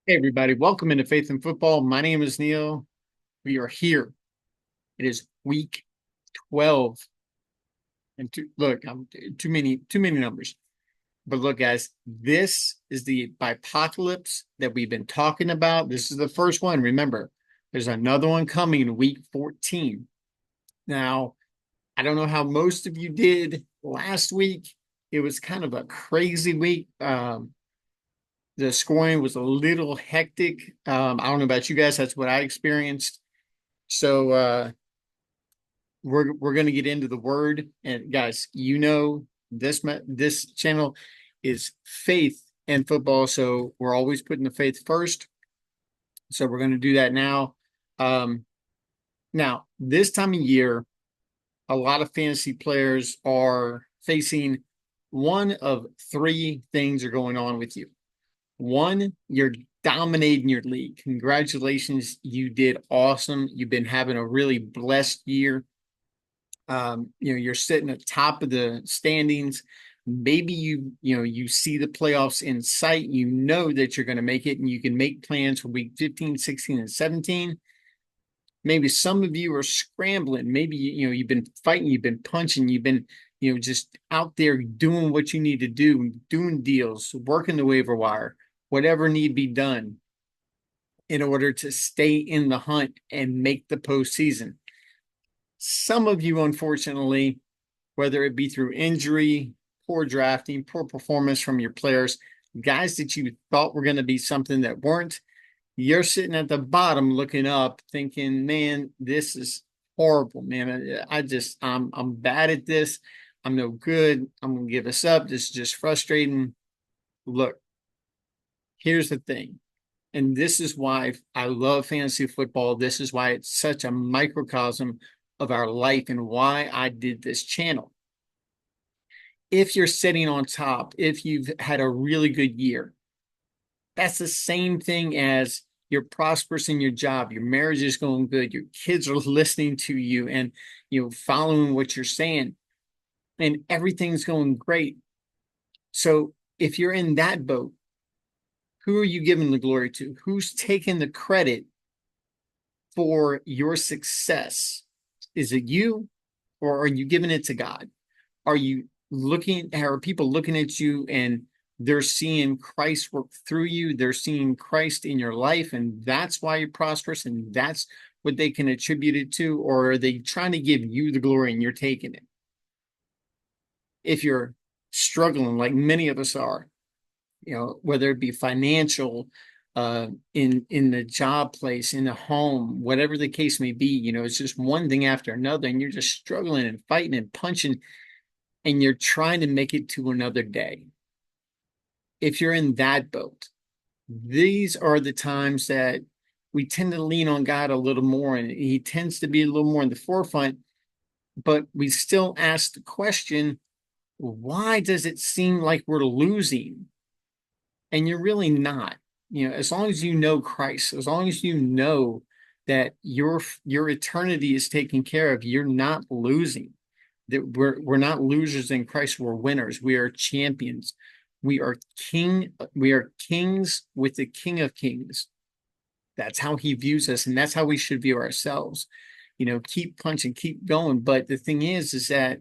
Hey, everybody. Welcome into Faith in Football. My name is Neil. We are here. It is week 12. And look, I'm too many numbers. But look, guys, this is the apocalypse that we've been talking about. This is the first one. Remember, there's another one coming in week 14. Now, I don't know how most of you did last week. It was kind of a crazy week. The scoring was a little hectic. I don't know about you guys. That's what I experienced. So we're going to get into the word, and guys, this channel is faith and football, so we're always putting the faith first. So we're going to do that now. Um, Now this time of year, a lot of fantasy players are facing one of three things are going on with you. One, you're dominating your league. Congratulations, you did awesome. You've been having a really blessed year. You're sitting at top of the standings. Maybe you see the playoffs in sight. You know that you're going to make it, and you can make plans for week 15, 16, and 17. Maybe some of you are scrambling. Maybe you've been fighting, you've been punching, you've been just out there doing what you need to do, doing deals, working the waiver wire, whatever need be done in order to stay in the hunt and make the postseason. Some of you, unfortunately, whether it be through injury, poor drafting, poor performance from your players, guys that you thought were going to be something that weren't, you're sitting at the bottom looking up thinking, man, this is horrible, man. I'm bad at this. I'm no good. I'm going to give this up. This is just frustrating. Look, here's the thing. And this is why I love fantasy football. This is why it's such a microcosm of our life and why I did this channel. If you're sitting on top, if you've had a really good year, that's the same thing as you're prosperous in your job, your marriage is going good, your kids are listening to you and following what you're saying, and everything's going great. So if you're in that boat, who are you giving the glory to? Who's taking the credit for your success? Is it you, or are you giving it to God? Are people looking at you and they're seeing Christ work through you? They're seeing Christ in your life, and that's why you're prosperous, and that's what they can attribute it to? Or are they trying to give you the glory and you're taking it? If you're struggling, like many of us are, whether it be financial, in the job place, in the home, whatever the case may be, it's just one thing after another, and you're just struggling and fighting and punching, and you're trying to make it to another day. If you're in that boat, these are the times that we tend to lean on God a little more, and He tends to be a little more in the forefront. But we still ask the question, why does it seem like we're losing? And you're really not. As long as you know Christ, as long as you know that your eternity is taken care of, you're not losing. That we're not losers in Christ, we're winners. We are champions. We are kings with the King of Kings. That's how he views us, and that's how we should view ourselves. Keep punching, keep going. But the thing is that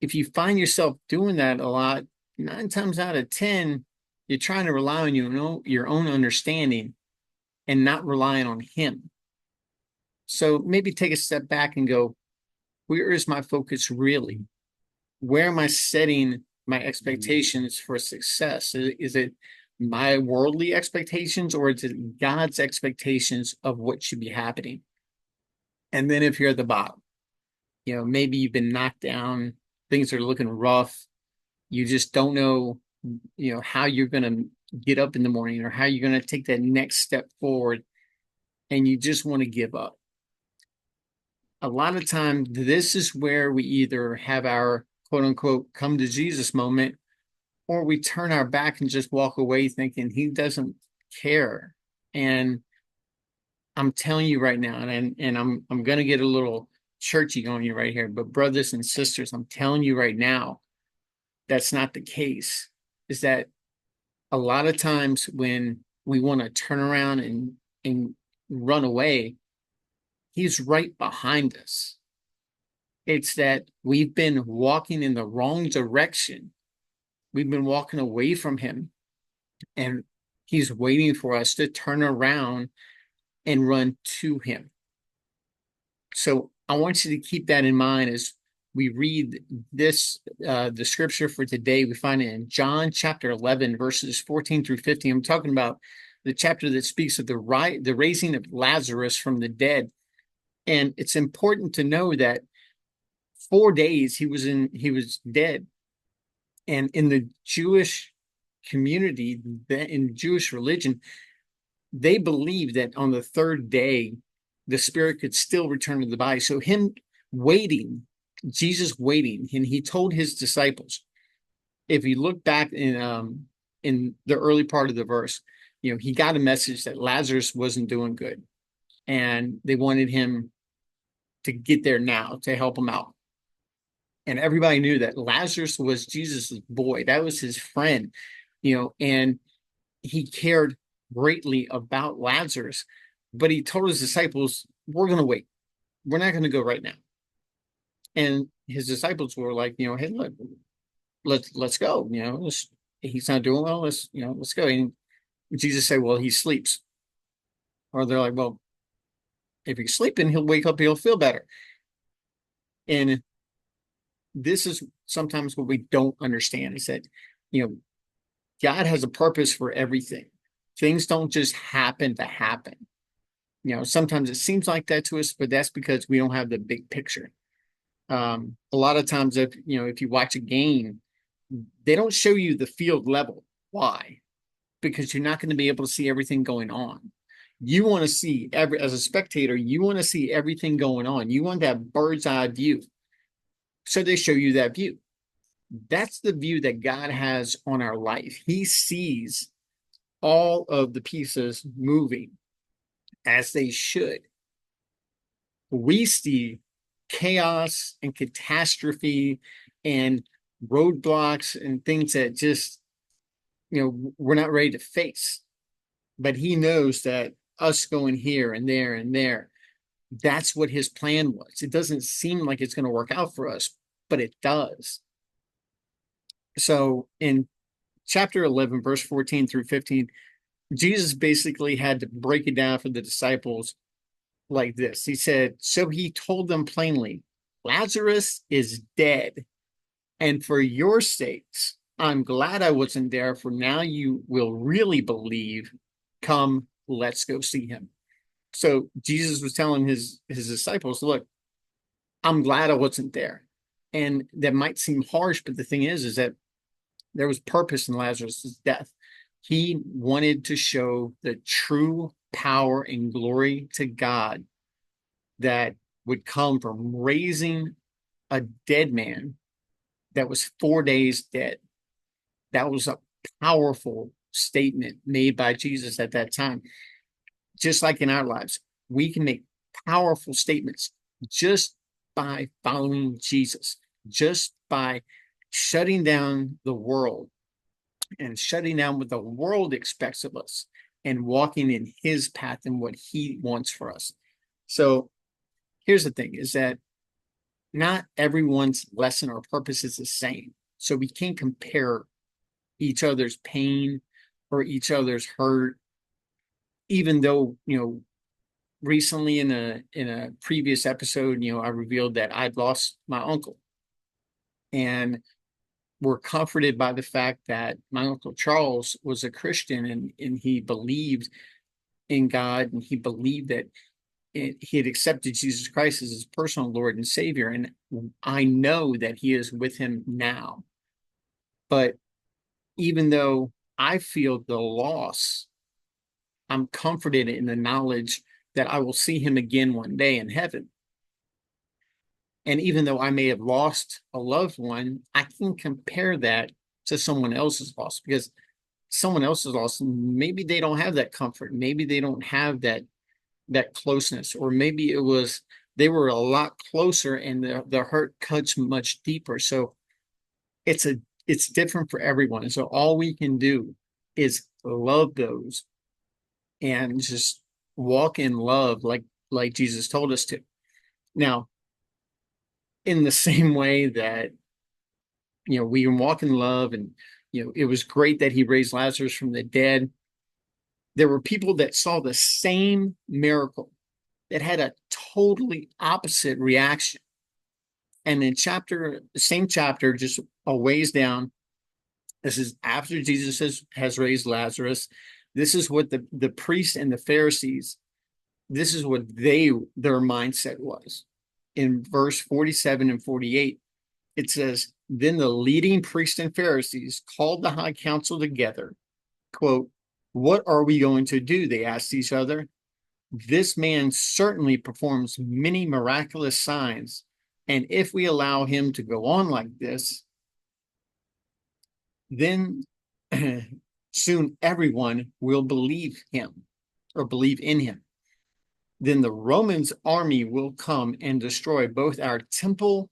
if you find yourself doing that a lot, 9 times out of 10, you're trying to rely on your own understanding and not relying on him. So maybe take a step back and go, where is my focus really? Where am I setting my expectations for success? Is it my worldly expectations, or is it God's expectations of what should be happening? And then if you're at the bottom, maybe you've been knocked down, things are looking rough, you just don't know, how you're going to get up in the morning or how you're going to take that next step forward, and you just want to give up. A lot of times, this is where we either have our quote unquote come to Jesus moment, or we turn our back and just walk away thinking he doesn't care. And I'm telling you right now, and I'm gonna get a little churchy on you right here, but brothers and sisters, I'm telling you right now, that's not the case. Is that a lot of times when we want to turn around and run away, he's right behind us. It's that we've been walking in the wrong direction. We've been walking away from him, and he's waiting for us to turn around and run to him. So I want you to keep that in mind as we read this, the scripture for today. We find it in John chapter 11, verses 14 through 15. I'm talking about the chapter that speaks of the raising of Lazarus from the dead. And it's important to know that 4 days he was dead. And in the Jewish community, in Jewish religion, they believed that on the third day, the spirit could still return to the body. So him waiting, Jesus waiting, and he told his disciples, if you look back in the early part of the verse, he got a message that Lazarus wasn't doing good, and they wanted him to get there now to help him out. And everybody knew that Lazarus was Jesus's boy. That was his friend, and he cared greatly about Lazarus, but he told his disciples, we're going to wait. We're not going to go right now. And his disciples were like, hey, look, let's go. He's not doing well. Let's go. And Jesus said, well, he sleeps. Or they're like, well, if he's sleeping, he'll wake up, he'll feel better. And this is sometimes what we don't understand is that, God has a purpose for everything. Things don't just happen to happen. Sometimes it seems like that to us, but that's because we don't have the big picture. A lot of times, if you watch a game, they don't show you the field level. Why? Because you're not going to be able to see everything going on. You want to see as a spectator, you want to see everything going on. You want that bird's eye view. So they show you that view. That's the view that God has on our life. He sees all of the pieces moving as they should. We see chaos and catastrophe and roadblocks and things that just, we're not ready to face. But he knows that us going here and there and there, that's what his plan was. It doesn't seem like it's going to work out for us, but it does. So in chapter 11, verse 14 through 15, Jesus basically had to break it down for the disciples like this. He said, so he told them plainly, Lazarus is dead. And for your sakes, I'm glad I wasn't there, for now you will really believe. Come, let's go see him. So Jesus was telling his disciples, look, I'm glad I wasn't there. And that might seem harsh, but the thing is that there was purpose in Lazarus' death. He wanted to show the true power and glory to God that would come from raising a dead man that was 4 days dead. That was a powerful statement made by Jesus at that time. Just like in our lives, we can make powerful statements just by following Jesus, just by shutting down the world and shutting down what the world expects of us and walking in his path and what he wants for us. So here's the thing is that not everyone's lesson or purpose is the same. So we can't compare each other's pain or each other's hurt, even though, recently in a previous episode, I revealed that I'd lost my uncle. And we're comforted by the fact that my Uncle Charles was a Christian and he believed in God, and he believed that he had accepted Jesus Christ as his personal Lord and Savior. And I know that he is with him now. But even though I feel the loss, I'm comforted in the knowledge that I will see him again one day in heaven. And even though I may have lost a loved one, I can compare that to someone else's loss, because someone else's loss, maybe they don't have that comfort. Maybe they don't have that closeness, or maybe they were a lot closer and the hurt cuts much deeper. So it's different for everyone. And so all we can do is love those and just walk in love like Jesus told us to. Now, in the same way that, we can walk in love, and it was great that he raised Lazarus from the dead. There were people that saw the same miracle that had a totally opposite reaction. And in the same chapter, just a ways down, this is after Jesus has raised Lazarus. This is what the priests and the Pharisees, this is what their mindset was. In verse 47 and 48, it says, then the leading priests and Pharisees called the high council together. Quote, what are we going to do? They asked each other. This man certainly performs many miraculous signs, and if we allow him to go on like this, then soon everyone will believe him or believe in him. Then the Romans' army will come and destroy both our temple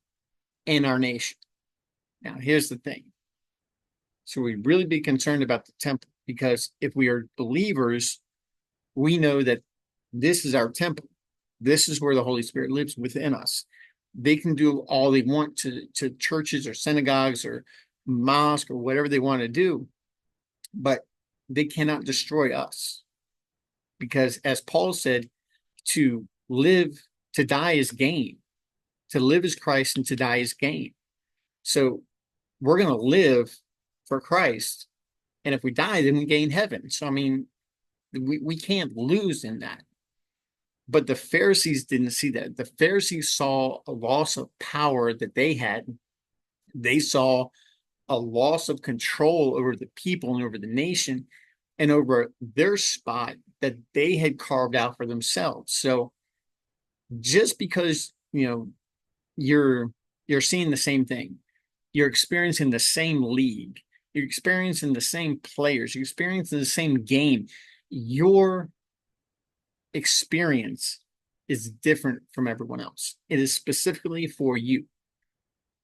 and our nation. Now, here's the thing. So we really be concerned about the temple, because if we are believers, we know that this is our temple. This is where the Holy Spirit lives within us. They can do all they want to churches or synagogues or mosque or whatever they want to do, but they cannot destroy us. Because as Paul said, to die is gain. To live is Christ, and to die is gain. So we're going to live for Christ. And if we die, then we gain heaven. So, I mean, we can't lose in that. But the Pharisees didn't see that. The Pharisees saw a loss of power that they had. They saw a loss of control over the people and over the nation and over their spot that they had carved out for themselves. So just because, you're seeing the same thing, you're experiencing the same league, you're experiencing the same players, you're experiencing the same game, your experience is different from everyone else. It is specifically for you.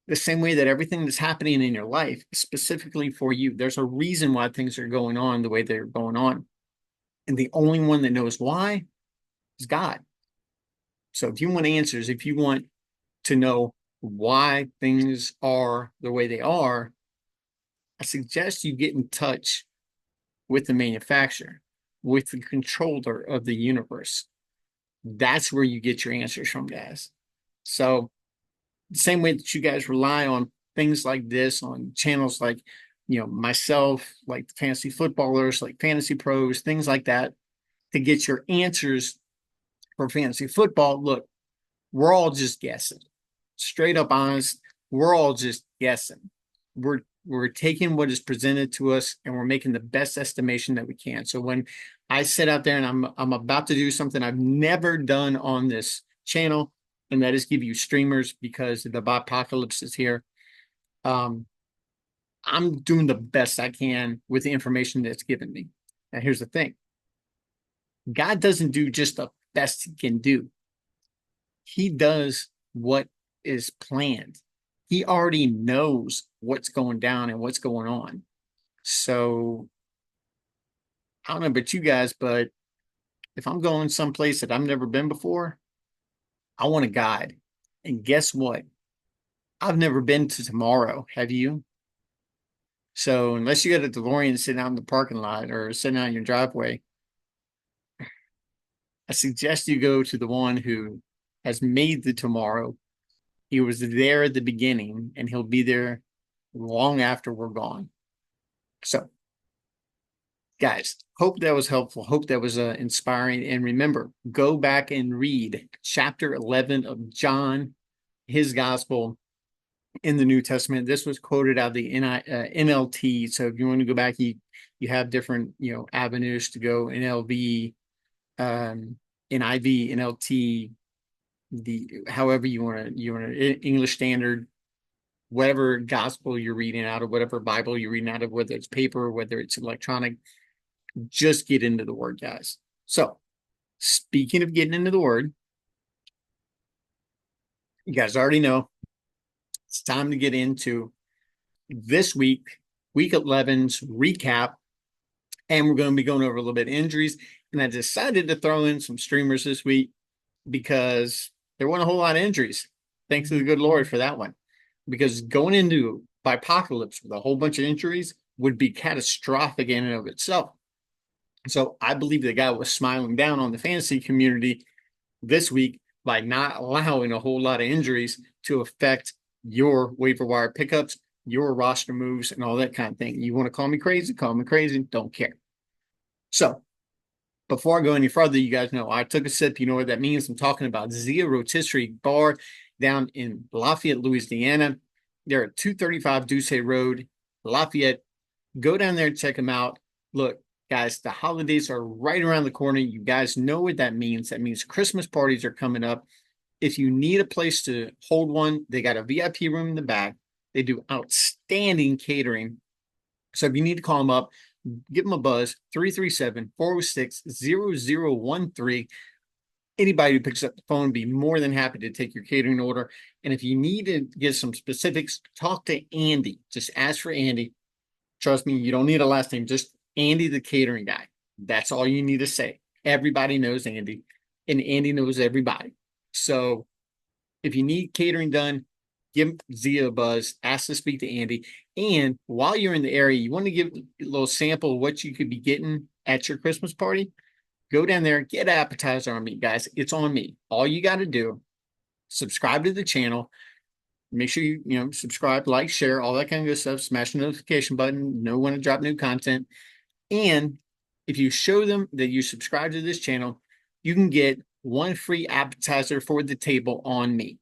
The same way that everything that's happening in your life is specifically for you. There's a reason why things are going on the way they're going on. And the only one that knows why is God. So if you want answers, if you want to know why things are the way they are, I suggest you get in touch with the manufacturer, with the controller of the universe. That's where you get your answers from, guys. So the same way that you guys rely on things like this on channels like, myself, like the fantasy footballers, like Fantasy Pros, things like that, to get your answers for fantasy football. Look, we're all just guessing. Straight up honest, we're all just guessing. We're taking what is presented to us and we're making the best estimation that we can. So when I sit out there and I'm about to do something I've never done on this channel, and that is give you streamers because the apocalypse is here. I'm doing the best I can with the information that's given me. Now, here's the thing. God doesn't do just the best he can do. He does what is planned. He already knows what's going down and what's going on. So I don't know about you guys, but if I'm going someplace that I've never been before, I want a guide. And guess what? I've never been to tomorrow. Have you? So unless you got a DeLorean sitting out in the parking lot or sitting out in your driveway, I suggest you go to the one who has made the tomorrow. He was there at the beginning, and he'll be there long after we're gone. So, guys, hope that was helpful. Hope that was inspiring. And remember, go back and read chapter 11 of John, his gospel in the New Testament. This was quoted out of the NLT. So if you want to go back, you have different avenues to go: NLV, NIV, NLT, however you want to English Standard, whatever gospel you're reading out of, whatever Bible you're reading out of, whether it's paper, whether it's electronic. Just get into the Word, guys. So, speaking of getting into the Word, you guys already know it's time to get into this week 11's recap And we're going to be going over a little bit of injuries. And I decided to throw in some streamers this week because there weren't a whole lot of injuries. Thanks to the good Lord for that one. Because going into Bipocalypse with a whole bunch of injuries would be catastrophic in and of itself. So I believe the guy was smiling down on the fantasy community this week by not allowing a whole lot of injuries to affect your waiver wire pickups, your roster moves, and all that kind of thing. You want to call me crazy? Call me crazy. Don't care. So before I go any further, you guys know I took a sip. You know what that means. I'm talking about Zia Rotisserie Bar down in Lafayette, Louisiana. They're at 235 Duce Road, Lafayette. Go down there and check them out. Look, guys, the holidays are right around the corner. You guys know what that means. That means Christmas parties are coming up. If you need a place to hold one, they got a VIP room in the back. They do outstanding catering. So if you need to call them up, give them a buzz, 337-406-0013. Anybody who picks up the phone be more than happy to take your catering order. And if you need to get some specifics, talk to Andy. Just ask for Andy. Trust me, you don't need a last name. Just Andy, the catering guy. That's all you need to say. Everybody knows Andy, and Andy knows everybody. So if you need catering done, give Zia a buzz. Ask to speak to Andy. And while you're in the area, you want to give a little sample of what you could be getting at your Christmas party. Go down there, get an appetizer on me, guys. It's on me. All you got to do, subscribe to the channel. Make sure you subscribe, like, share, all that kind of good stuff. Smash the notification button. Know when to drop new content. And if you show them that you subscribe to this channel, you can get one free appetizer for the table on me.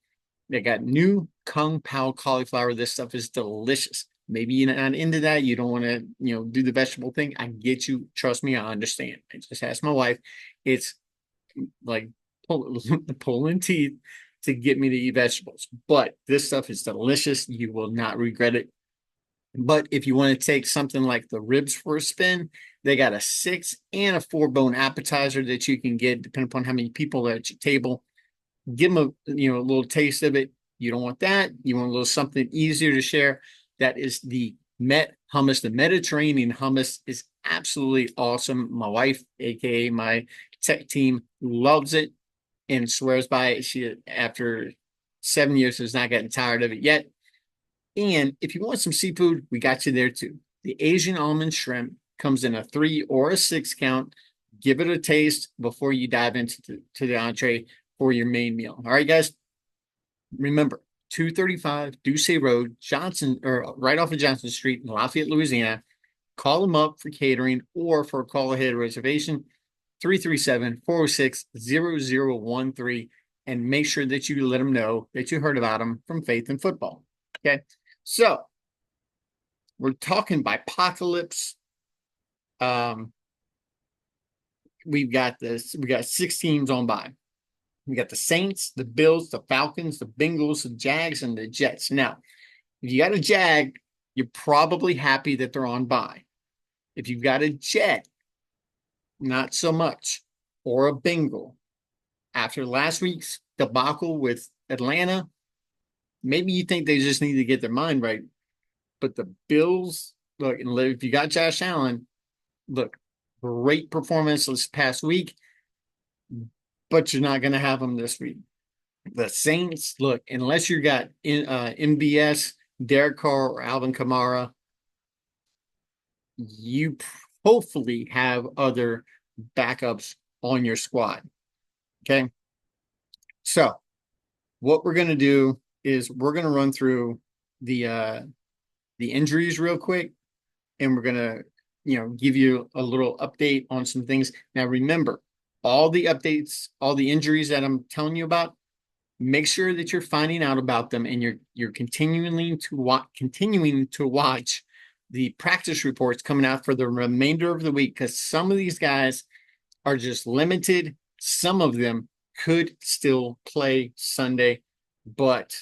They got new Kung Pao cauliflower. This stuff is delicious. Maybe you're not into that. You don't want to, do the vegetable thing. I get you. Trust me, I understand. I just asked my wife. It's like pulling teeth to get me to eat vegetables. But this stuff is delicious. You will not regret it. But if you want to take something like the ribs for a spin, they got a 6 and a 4 bone appetizer that you can get depending upon how many people are at your table. Give them a little taste of it. You don't want that. You want a little something easier to share. That is the Met hummus. The Mediterranean hummus is absolutely awesome. My wife, aka my tech team, loves it and swears by it. She, after 7 years, has not gotten tired of it yet. And if you want some seafood, we got you there too. The Asian almond shrimp comes in a 3 or a 6 count. Give it a taste before you dive into the entree for your main meal. All right, guys. Remember, 235 Duce Road, Johnson, or right off of Johnson Street in Lafayette, Louisiana. Call them up for catering or for a call ahead reservation, 337-406-0013, and make sure that you let them know that you heard about them from Faith in Football. Okay, so we're talking Bipocalypse. We've got 6 teams on bye. We got the Saints, the Bills, the Falcons, the Bengals, the Jags, and the Jets. Now, if you got a Jag, you're probably happy that they're on bye. If you've got a Jet, not so much, or a Bengal. After last week's debacle with Atlanta, maybe you think they just need to get their mind right. But the Bills, look, and if you got Josh Allen, look, great performance this past week, but you're not going to have them this week. The Saints, look, unless you got MBS, Derek Carr, or Alvin Kamara, you hopefully have other backups on your squad. Okay. So what we're going to do is we're going to run through the injuries real quick, and we're going to, give you a little update on some things. Now, remember, all the updates, all the injuries that I'm telling you about, make sure that you're finding out about them and you're continuing to watch the practice reports coming out for the remainder of the week, because some of these guys are just limited. Some of them could still play Sunday, but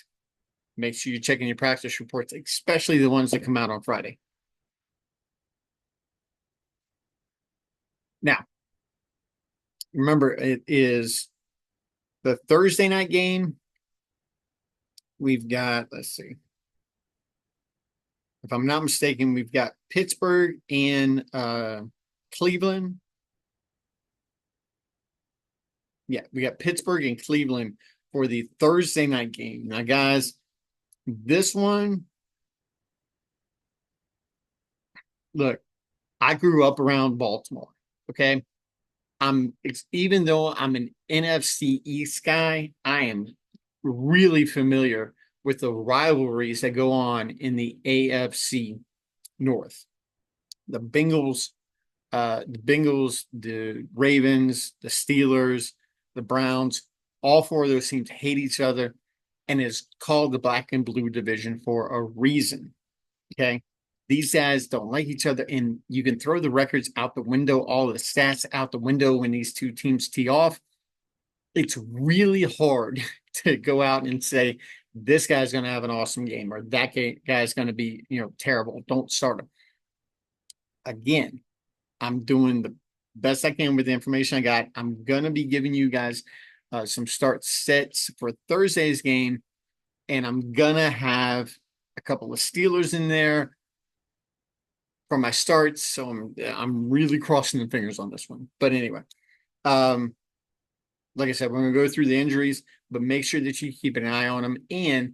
make sure you're checking your practice reports, especially the ones that come out on Friday. Now, remember, it is the Thursday night game. We've got, let's see, if I'm not mistaken, we've got Pittsburgh and Cleveland. Yeah, we got Pittsburgh and Cleveland for the Thursday night game. Now, guys, this one, look, I grew up around Baltimore. Okay. It's even though I'm an NFC East guy, I am really familiar with the rivalries that go on in the AFC North. The Bengals, the Ravens, the Steelers, the Browns, all four of those teams hate each other and is called the black and blue division for a reason. Okay. These guys don't like each other, and you can throw the records out the window, all the stats out the window when these two teams tee off. It's really hard to go out and say, this guy's going to have an awesome game or that guy's going to be, terrible. Don't start him. Again, I'm doing the best I can with the information I got. I'm going to be giving you guys some start sets for Thursday's game, and I'm going to have a couple of Steelers in there for my starts. So I'm really crossing the fingers on this one. But anyway, like I said, we're going to go through the injuries, but make sure that you keep an eye on them. And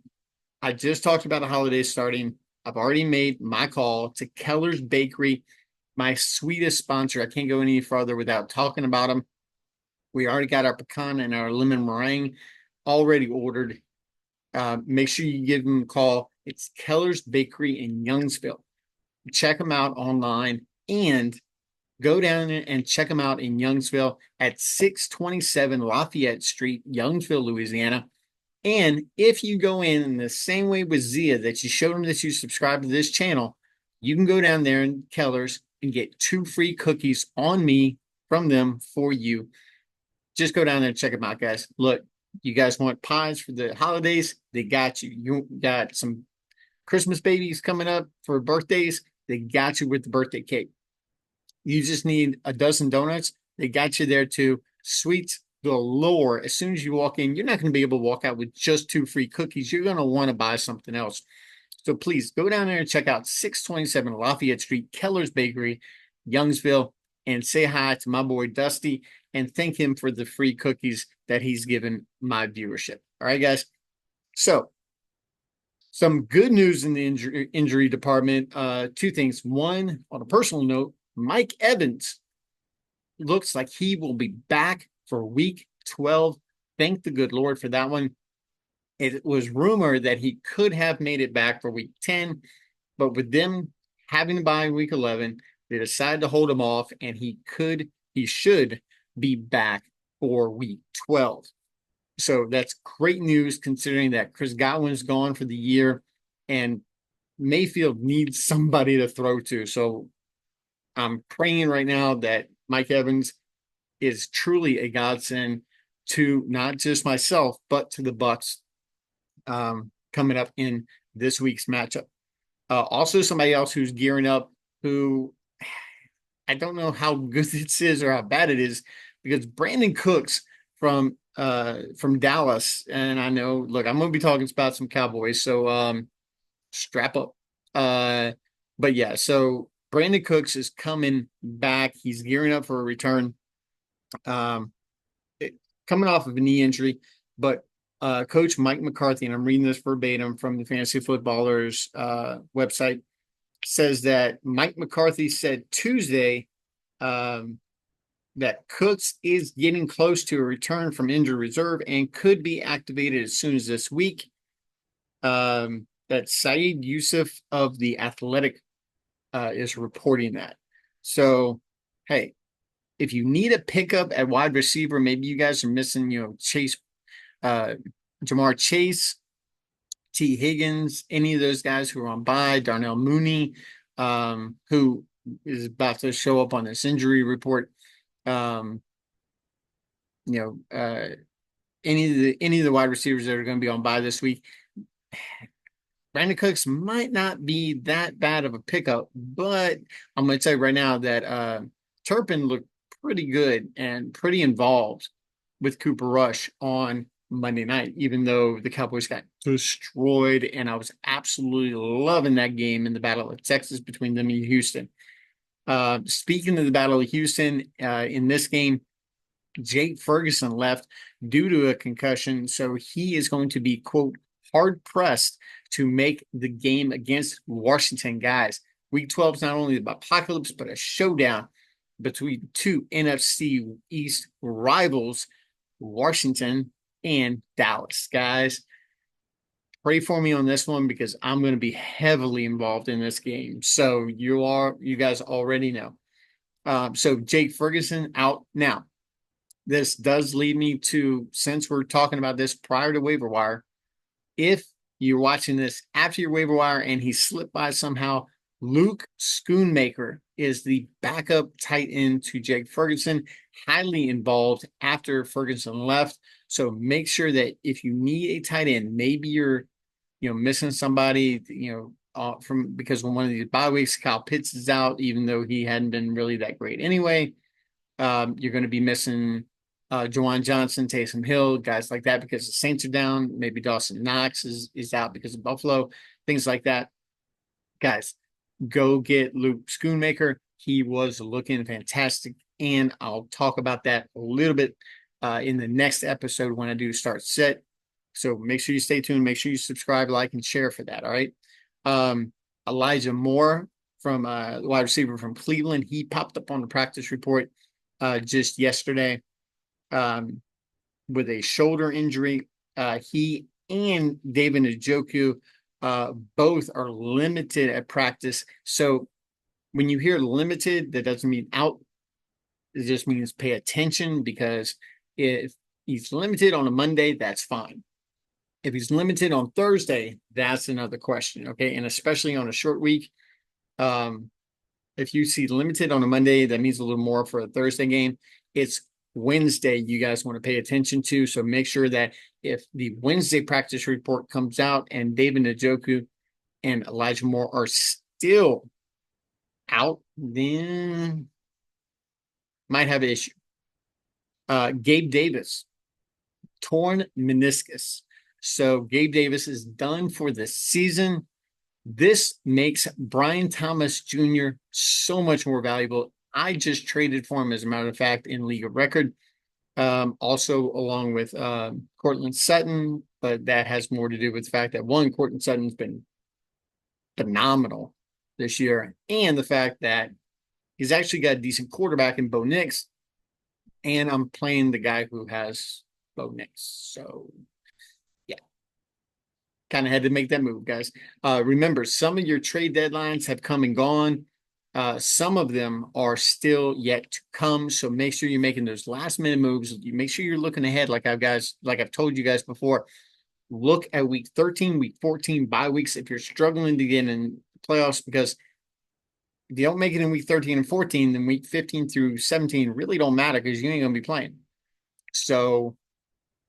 I just talked about the holidays starting. I've already made my call to Keller's Bakery, my sweetest sponsor. I can't go any further without talking about them. We already got our pecan and our lemon meringue already ordered. Make sure you give them a call. It's Keller's Bakery in Youngsville. Check them out online and go down and check them out in Youngsville at 627 Lafayette Street, Youngsville, Louisiana. And if you go in the same way with Zia that you showed them that you subscribe to this channel, you can go down there in Keller's and get 2 free cookies on me from them for you. Just go down there and check them out, guys. Look, you guys want pies for the holidays? They got you. You got some Christmas babies coming up for birthdays? They got you with the birthday cake. You just need a dozen donuts. They got you there too. Sweets galore. As soon as you walk in, you're not going to be able to walk out with just 2 free cookies. You're going to want to buy something else. So please go down there and check out 627 Lafayette Street, Keller's Bakery, Youngsville, and say hi to my boy Dusty and thank him for the free cookies that he's given my viewership. All right, guys. So some good news in the injury department. 2 things. One, on a personal note, Mike Evans looks like he will be back for week 12. Thank the good Lord for that one. It was rumored that he could have made it back for week 10, but with them having to buy week 11, they decided to hold him off, and he should be back for week 12. So that's great news considering that Chris Godwin's gone for the year and Mayfield needs somebody to throw to. So I'm praying right now that Mike Evans is truly a godsend to not just myself, but to the Bucs coming up in this week's matchup. Also, somebody else who's gearing up, who I don't know how good this is or how bad it is, because Brandon Cooks from Dallas, and I know, look, I'm going to be talking about some Cowboys, so strap up. But yeah, so Brandon Cooks is coming back. He's gearing up for a return. Coming off of a knee injury, but Coach Mike McCarthy, and I'm reading this verbatim from the Fantasy Footballers website, says that Mike McCarthy said Tuesday that Cooks is getting close to a return from injury reserve and could be activated as soon as this week. That Saeed Youssef of The Athletic is reporting that. So, hey, if you need a pickup at wide receiver, maybe you guys are missing, Chase, Jamar Chase, T. Higgins, any of those guys who are on bye, Darnell Mooney, who is about to show up on this injury report. Any of the wide receivers that are going to be on bye this week. Brandon Cooks might not be that bad of a pickup, but I'm going to tell you right now that Turpin looked pretty good and pretty involved with Cooper Rush on Monday night, even though the Cowboys got destroyed, and I was absolutely loving that game in the Battle of Texas between them and Houston. Speaking of the Battle of Houston, in this game, Jake Ferguson left due to a concussion, so he is going to be, quote, hard pressed to make the game against Washington. Guys, week 12 is not only the apocalypse, but a showdown between two NFC East rivals, Washington and Dallas. Guys, pray for me on this one because I'm going to be heavily involved in this game. So you guys already know. So Jake Ferguson out now. This does lead me to, since we're talking about this prior to waiver wire, if you're watching this after your waiver wire and he slipped by somehow, Luke Schoonmaker is the backup tight end to Jake Ferguson, highly involved after Ferguson left. So make sure that if you need a tight end, maybe you're missing somebody, from because when one of these bye weeks, Kyle Pitts is out, even though he hadn't been really that great anyway. You're going to be missing Juwan Johnson, Taysom Hill, guys like that because the Saints are down. Maybe Dawson Knox is out because of Buffalo, things like that. Guys, go get Luke Schoonmaker. He was looking fantastic, and I'll talk about that a little bit in the next episode when I do start set. So make sure you stay tuned. Make sure you subscribe, like, and share for that. All right. Elijah Moore from wide receiver from Cleveland. He popped up on the practice report just yesterday with a shoulder injury. He and David Njoku both are limited at practice. So when you hear limited, that doesn't mean out. It just means pay attention, because if he's limited on a Monday, that's fine. If he's limited on Thursday, that's another question. Okay. And especially on a short week, if you see limited on a Monday, that means a little more for a Thursday game. It's Wednesday you guys want to pay attention to. So make sure that if the Wednesday practice report comes out and David Njoku and Elijah Moore are still out, then might have an issue. Gabe Davis, torn meniscus. So Gabe Davis is done for the season. This makes Brian Thomas Jr. so much more valuable. I just traded for him, as a matter of fact, in League of Record. Also along with Courtland Sutton, but that has more to do with the fact that Courtland Sutton's been phenomenal this year, and the fact that he's actually got a decent quarterback in Bo Nix, and I'm playing the guy who has Bo Nix. So kind of had to make that move, guys. Remember, some of your trade deadlines have come and gone. Some of them are still yet to come. So make sure you're making those last minute moves. You make sure you're looking ahead, like I've told you guys before. Look at week 13, week 14, bye weeks if you're struggling to get in playoffs, because if you don't make it in week 13 and 14, then week 15 through 17 really don't matter because you ain't gonna be playing. So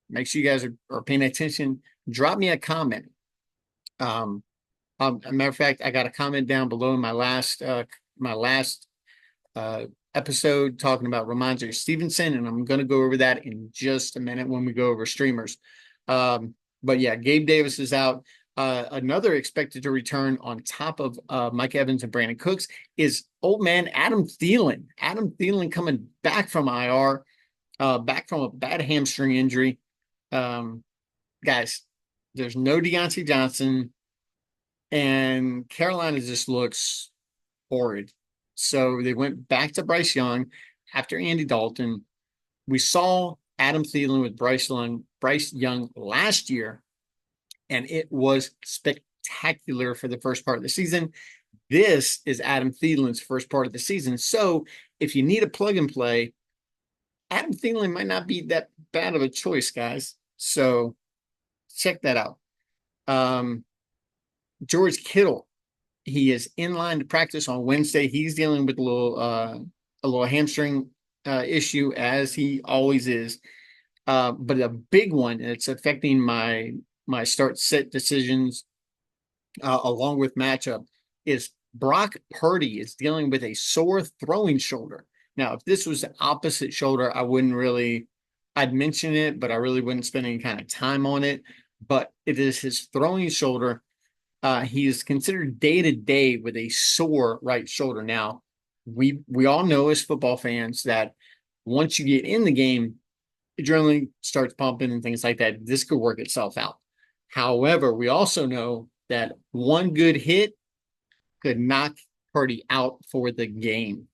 make sure you guys are paying attention. Drop me a comment. A matter of fact, I got a comment down below in my last episode talking about Ramondre Stevenson, and I'm going to go over that in just a minute when we go over streamers. But yeah, Gabe Davis is out. Another expected to return on top of Mike Evans and Brandon Cooks is old man Adam Thielen. Adam Thielen coming back from IR, back from a bad hamstring injury. Guys, there's no Deontay Johnson, and Carolina just looks horrid. So they went back to Bryce Young after Andy Dalton. We saw Adam Thielen with Bryce Young last year, and it was spectacular for the first part of the season. This is Adam Thielen's first part of the season. So if you need a plug and play, Adam Thielen might not be that bad of a choice, guys. So check that out. George Kittle, he is in line to practice on Wednesday. He's dealing with a little hamstring issue, as he always is. But a big one, it's affecting my start set decisions along with matchup, is Brock Purdy is dealing with a sore throwing shoulder. Now, if this was the opposite shoulder, I'd mention it, but I really wouldn't spend any kind of time on it. But it is his throwing shoulder. He is considered day-to-day with a sore right shoulder. Now, we all know as football fans that once you get in the game, adrenaline starts pumping and things like that. This could work itself out. However, we also know that one good hit could knock Purdy out for the game.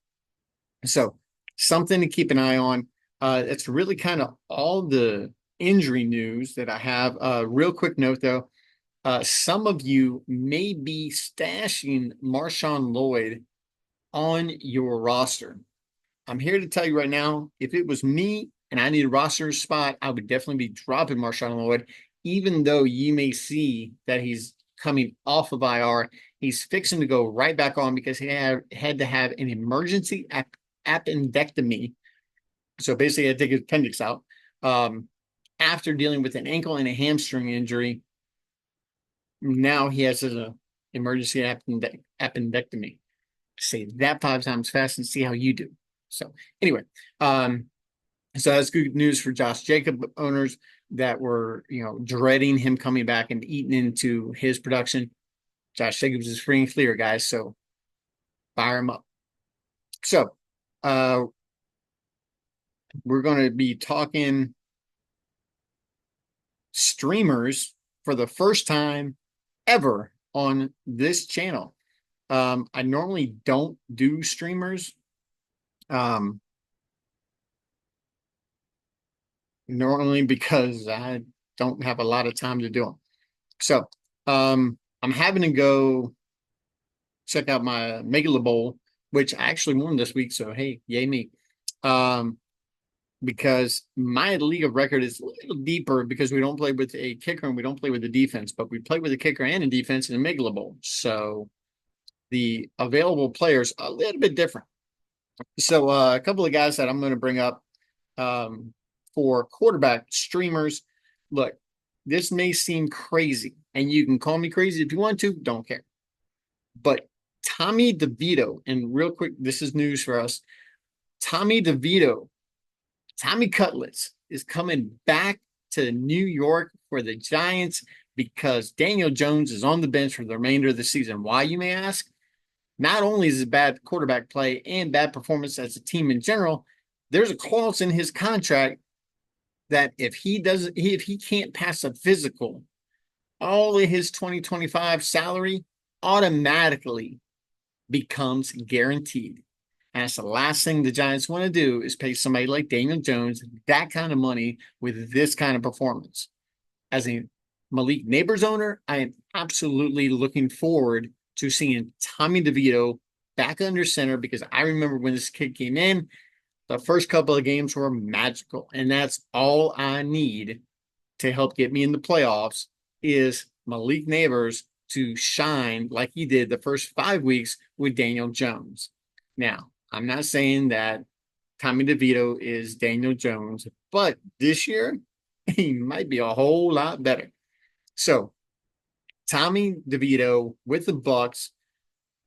So something to keep an eye on. It's really kind of all the injury news that I have. Real quick note though, some of you may be stashing Marshawn Lloyd on your roster. I'm here to tell you right now, if it was me and I need a roster spot, I would definitely be dropping Marshawn Lloyd, even though you may see that he's coming off of IR. He's fixing to go right back on because he had to have an emergency appendectomy. So basically, I had to take his appendix out after dealing with an ankle and a hamstring injury. Now he has an emergency appendectomy. Say that 5 times fast and see how you do. So anyway, so that's good news for Josh Jacob owners that were, dreading him coming back and eating into his production. Josh Jacobs is free and clear, guys. So fire him up. So we're going to be talking streamers for the first time ever on this channel. I normally don't do streamers. Normally because I don't have a lot of time to do them. So I'm having to go check out my Megala Bowl, which I actually won this week. So hey, yay me. Because my league of record is a little deeper because we don't play with a kicker and we don't play with the defense, but we play with a kicker and a defense in a Megala Bowl. So the available players are a little bit different. So a couple of guys that I'm going to bring up for quarterback streamers. Look, this may seem crazy, and you can call me crazy if you want to, don't care. But Tommy DeVito, and real quick, this is news for us. Tommy DeVito, Tommy Cutlets is coming back to New York for the Giants because Daniel Jones is on the bench for the remainder of the season. Why, you may ask? Not only is it bad quarterback play and bad performance as a team in general, there's a clause in his contract that if he can't pass a physical, all of his 2025 salary automatically becomes guaranteed. And that's the last thing the Giants want to do is pay somebody like Daniel Jones that kind of money with this kind of performance. As a Malik Neighbors owner, I am absolutely looking forward to seeing Tommy DeVito back under center because I remember when this kid came in, the first couple of games were magical. And that's all I need to help get me in the playoffs is Malik Neighbors to shine like he did the first 5 weeks with Daniel Jones. Now, I'm not saying that Tommy DeVito is Daniel Jones, but this year he might be a whole lot better. So Tommy DeVito with the Bucs,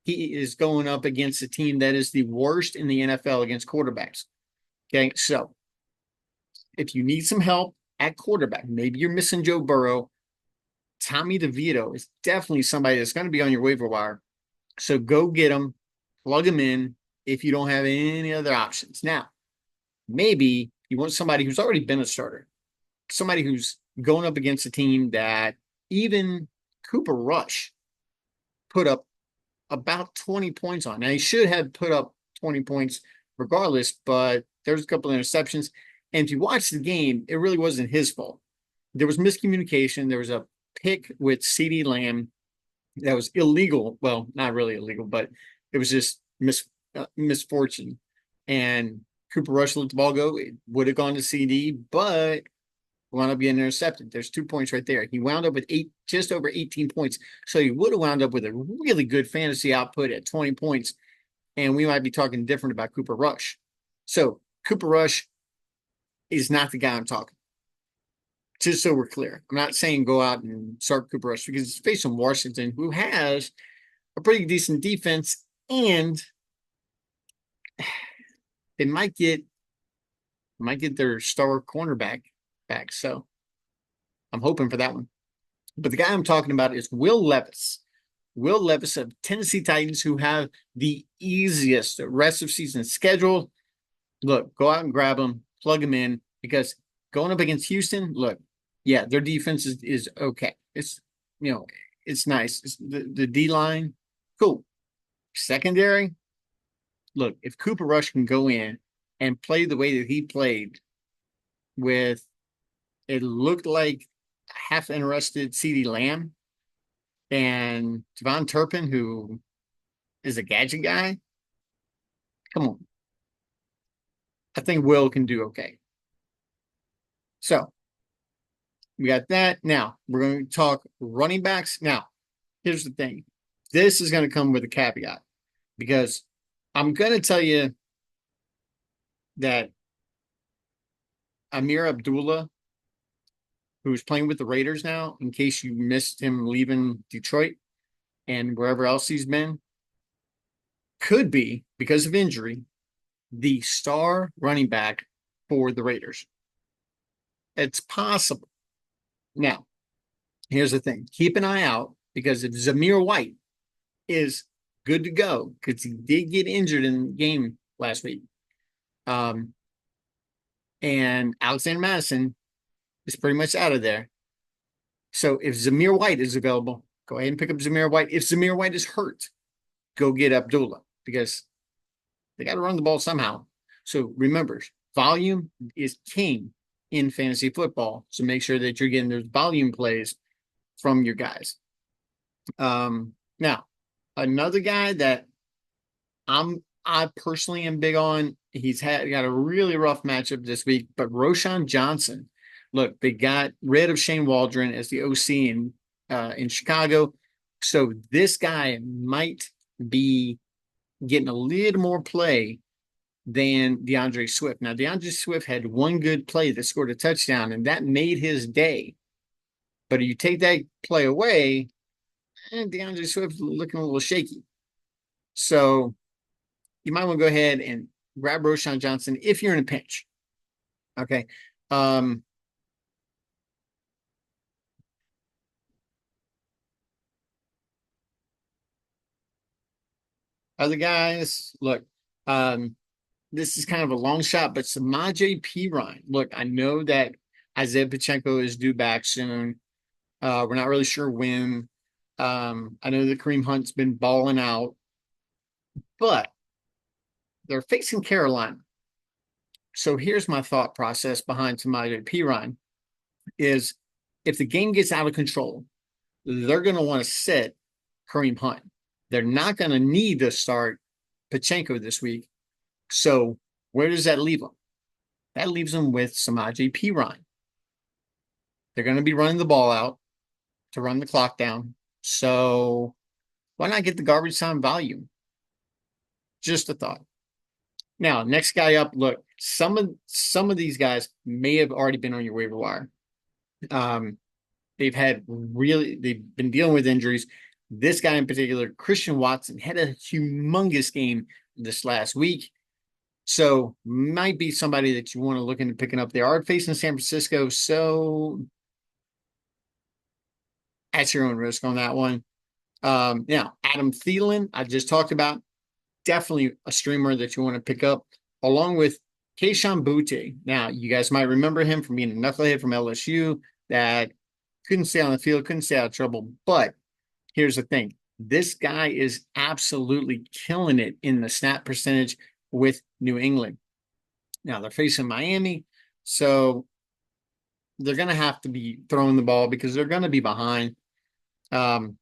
he is going up against a team that is the worst in the NFL against quarterbacks. Okay, so if you need some help at quarterback, maybe you're missing Joe Burrow, Tommy DeVito is definitely somebody that's going to be on your waiver wire. So go get him, plug him in if you don't have any other options. Now, maybe you want somebody who's already been a starter, somebody who's going up against a team that even Cooper Rush put up about 20 points on. Now, he should have put up 20 points regardless, but there's a couple of interceptions. And if you watch the game, it really wasn't his fault. There was miscommunication. There was a pick with CeeDee Lamb that was illegal. Well, not really illegal, but it was just misfortune. And Cooper Rush let the ball go. It would have gone to CD, but wound up getting intercepted. There's 2 points right there. He wound up with just over 18 points. So he would have wound up with a really good fantasy output at 20 points. And we might be talking different about Cooper Rush. So Cooper Rush is not the guy I'm talking. Just so we're clear. I'm not saying go out and start Cooper Rush because it's facing Washington, who has a pretty decent defense, and they might get their star cornerback back. So I'm hoping for that one. But the guy I'm talking about is Will Levis. Will Levis of Tennessee Titans, who have the easiest rest of season schedule. Look, go out and grab him, plug him in, because going up against Houston, look, yeah, their defense is okay. It's, it's nice. It's the D line, cool. Secondary, look, if Cooper Rush can go in and play the way that he played with, it looked like half interested CeeDee Lamb and Devon Turpin, who is a gadget guy. Come on. I think Will can do okay. So we got that. Now we're going to talk running backs. Now, here's the thing. This is going to come with a caveat because I'm going to tell you that Amir Abdullah, who's playing with the Raiders now, in case you missed him leaving Detroit and wherever else he's been, could be, because of injury, the star running back for the Raiders. It's possible. Now, here's the thing. Keep an eye out, because if Zamir White is good to go, because he did get injured in the game last week, and Alexander Madison is pretty much out of there. So if Zamir White is available, go ahead and pick up Zamir White. If Zamir White is hurt, go get Abdullah, because they got to run the ball somehow. So remember, volume is king in fantasy football. So make sure that you're getting those volume plays from your guys. Now, another guy that I personally am big on, he's got a really rough matchup this week, but Roschon Johnson. Look, they got rid of Shane Waldron as the OC in Chicago. So this guy might be getting a little more play than DeAndre Swift. Now, DeAndre Swift had one good play that scored a touchdown, and that made his day. But if you take that play away, DeAndre Swift looking a little shaky. So you might want to go ahead and grab Roschon Johnson if you're in a pinch. Okay. Other guys, look, this is kind of a long shot, but Samaje Perine. Look, I know that Isaiah Pacheco is due back soon. We're not really sure when. I know that Kareem Hunt's been balling out, but they're facing Carolina. So here's my thought process behind Samaje Perine is if the game gets out of control, they're going to want to sit Kareem Hunt. They're not going to need to start Pacheco this week. So where does that leave them? That leaves them with Samaje Perine. They're going to be running the ball out to run the clock down. So why not get the garbage time value? Just a thought. Now, next guy up, look, some of these guys may have already been on your waiver wire. They've been dealing with injuries. This guy in particular, Christian Watson, had a humongous game this last week. So might be somebody that you want to look into picking up. They are facing San Francisco, so at your own risk on that one. Now, Adam Thielen, I just talked about, definitely a streamer that you want to pick up, along with Kayshon Boutte. Now, you guys might remember him from being a knucklehead from LSU that couldn't stay on the field, couldn't stay out of trouble. But here's the thing. This guy is absolutely killing it in the snap percentage with New England. Now, they're facing Miami, so they're going to have to be throwing the ball because they're going to be behind. And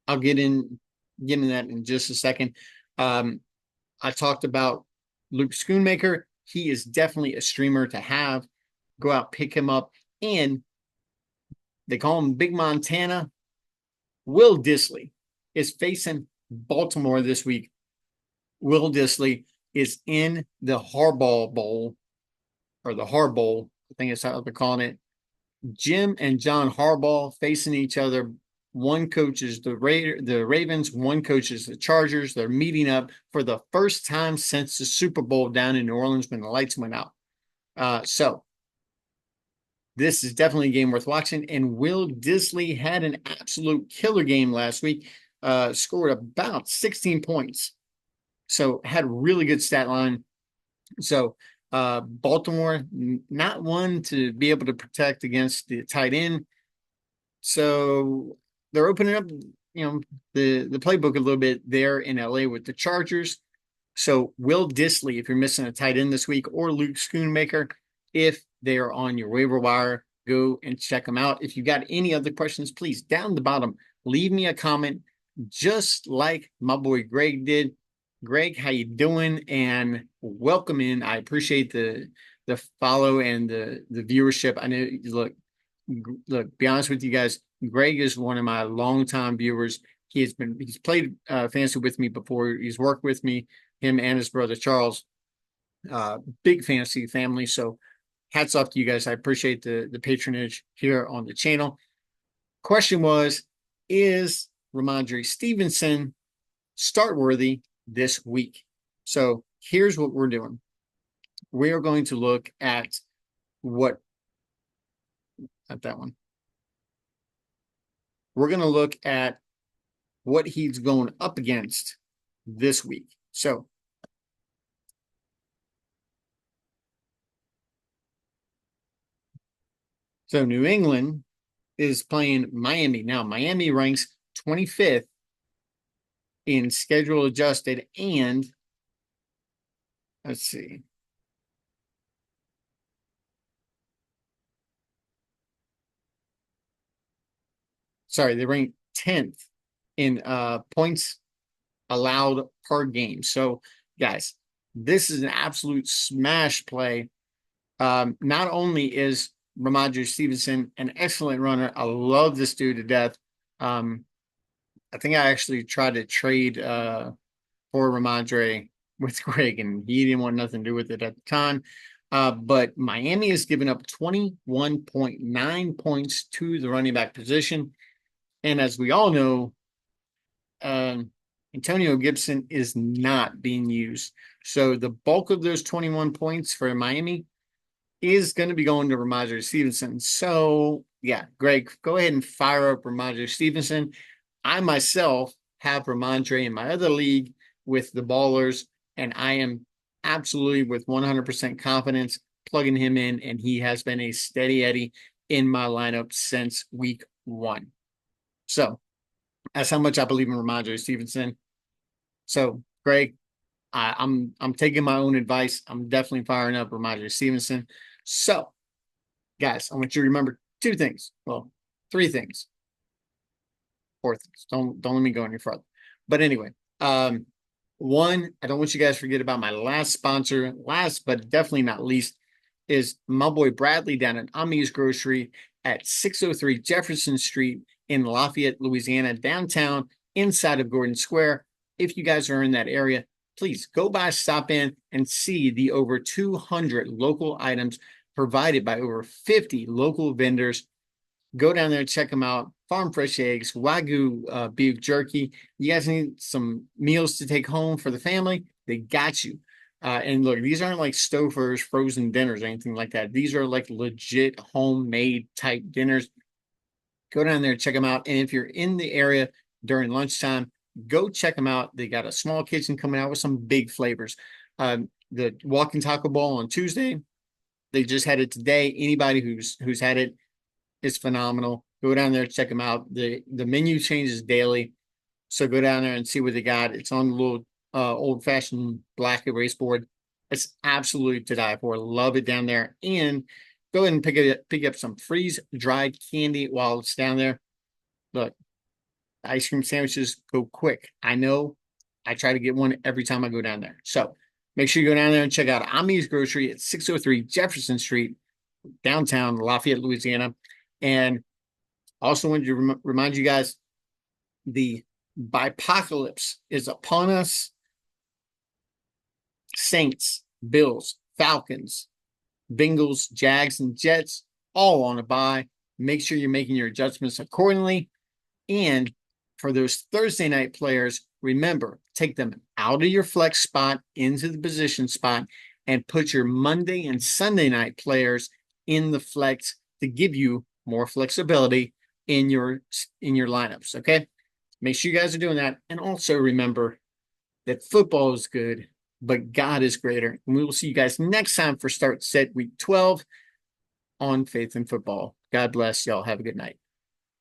I'll get in that in just a second. I talked about Luke Schoonmaker. He is definitely a streamer to have. Go out, pick him up. And they call him Big Montana. Will Dissly is facing Baltimore this week. Will Dissly is in the Harbaugh Bowl, or the Har Bowl, I think it's how they're calling it. Jim and John Harbaugh facing each other. One coaches the Ravens, one coaches the Chargers. They're meeting up for the first time since the Super Bowl down in New Orleans when the lights went out. So this is definitely a game worth watching. And Will Disley had an absolute killer game last week, scored about 16 points. So had a really good stat line. So Baltimore, not one to be able to protect against the tight end. So they're opening up, the playbook a little bit there in LA with the Chargers. So Will Disley, if you're missing a tight end this week, or Luke Schoonmaker, if they are on your waiver wire, go and check them out. If you got any other questions, please down the bottom, leave me a comment, just like my boy Greg did. Greg, how you doing? And welcome in. I appreciate the follow and the viewership. I know, look, be honest with you guys, Greg is one of my longtime viewers. He's played fantasy with me before. He's worked with me, him and his brother Charles. Big fantasy family. So hats off to you guys. I appreciate the patronage here on the channel. Question was, is Rhamondre Stevenson start worthy this week? So here's what we're doing. We are going to look at that one. We're going to look at what he's going up against this week. So New England is playing Miami. Now, Miami ranks 25th in schedule adjusted, and let's see. Sorry, they rank 10th in points allowed per game. So, guys, this is an absolute smash play. Not only is Rhamondre Stevenson an excellent runner, I love this dude to death. I think I actually tried to trade for Rhamondre with Greg, and he didn't want nothing to do with it at the time. But Miami has given up 21.9 points to the running back position. And as we all know, Antonio Gibson is not being used. So the bulk of those 21 points for Miami is going to be going to Rhamondre Stevenson. So, yeah, Greg, go ahead and fire up Rhamondre Stevenson. I myself have Rhamondre in my other league with the Ballers, and I am absolutely with 100% confidence plugging him in, and he has been a steady Eddie in my lineup since week 1. So that's how much I believe in Rhamondre Stevenson. So, Greg, I'm taking my own advice. I'm definitely firing up Rhamondre Stevenson. So, guys, I want you to remember 2 things. Well, 3 things. 4 things. Don't let me go any further. But anyway, 1, I don't want you guys to forget about my last sponsor. Last but definitely not least is my boy Bradley down at Amies Grocery at 603 Jefferson Street in Lafayette, Louisiana, downtown, inside of Gordon Square. If you guys are in that area, please go by, stop in, and see the over 200 local items provided by over 50 local vendors. Go down there, check them out. Farm fresh eggs, Wagyu beef jerky. You guys need some meals to take home for the family? They got you. And look, these aren't like Stouffer's frozen dinners or anything like that. These are like legit homemade type dinners. Go down there, check them out. And if you're in the area during lunchtime, go check them out. They got a small kitchen coming out with some big flavors. The walking taco ball on Tuesday, they just had it today. Anybody who's had it is phenomenal. Go down there, check them out. The menu changes daily, so go down there and see what they got. It's on the little old-fashioned black erase board. It's absolutely to die for. Love it down there. And go ahead and pick up some freeze-dried candy while it's down there. Look, ice cream sandwiches go quick. I know. I try to get one every time I go down there. So make sure you go down there and check out Amies Grocery at 603 Jefferson Street, downtown Lafayette, Louisiana. And also wanted to remind you guys, the bipocalypse is upon us. Saints, Bills, Falcons, Bengals, Jags, and Jets, all on a bye. Make sure you're making your adjustments accordingly. And for those Thursday night players, remember, take them out of your flex spot into the position spot and put your Monday and Sunday night players in the flex to give you more flexibility in your lineups. Okay. Make sure you guys are doing that. And also remember that football is good, but God is greater. And we will see you guys next time for Start Set Week 12 on Faith in Football. God bless y'all. Have a good night.